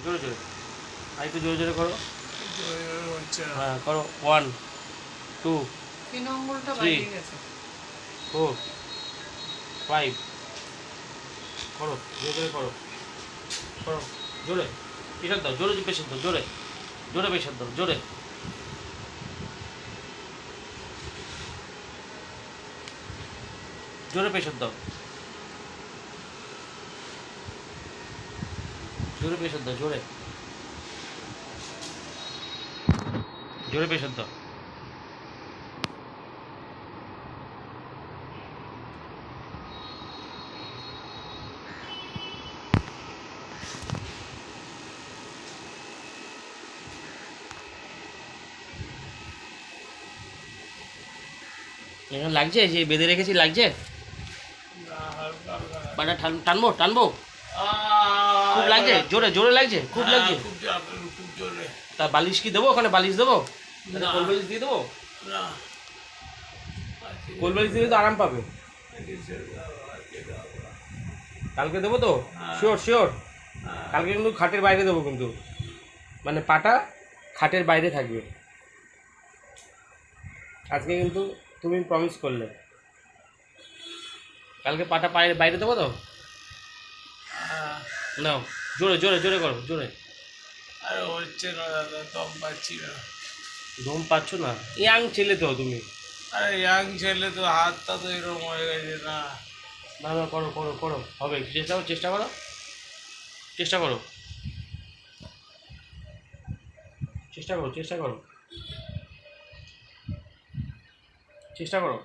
জোরে জোরে, আর একটু জোরে জোরে করো। হচ্ছে না। হ্যাঁ করো, 1 2 তিন আঙ্গুলটা 3 বাইরে গেছে। 4 5 করো, জোরে জোরে করো, করো জোরে, প্রেশার দাও, জোরে প্রেশার দাও, জোরে জোরে প্রেশার দাও, জোরে জোরে প্রেশার দাও, জোরে প্রেশার দাও, জোরে জোরে প্রেশার দাও। এখানে লাগছে, যে বেঁধে রেখেছি লাগছে, না, হালকা হালকা। পাটা টানবো টানবো, খুব লাগছে, জোরে জোরে লাগছে, খুব হ্যাঁ, লাগছে। খুব জোরে। তা বালিশ কি দেবো, ওখানে বালিশ দেবো, না। কোল বালিশ দিয়ে দেবো, না। কোল বালিশ দিলে তো আরাম পাবে। কালকে দেবো তো, শিওর শিওর, কালকে কিন্তু খাটের বাইরে দেবো কিন্তু, মানে পাটা খাটের বাইরে থাকবে। আজকে কিন্তু তুমি প্রমিস করলে, কালকে পাটা পায়ের বাইরে দেবো তো। হ্যাঁ। নাও, জোরে জোরে জোরে করো, জোরে। আরে হচ্ছে না দাদা, দম পাচ্ছি না। ঘুম পাচ্ছ না, ইয়াং ছেলে তো তুমি। আরে ইয়াং ছেলে তো, হাতটা তো এরকম হয়ে গেছে না। না না, করো করো করো, হবে, চেষ্টা করো, চেষ্টা করো, চেষ্টা করো, চেষ্টা করো, চেষ্টা করো, চেষ্টা করো।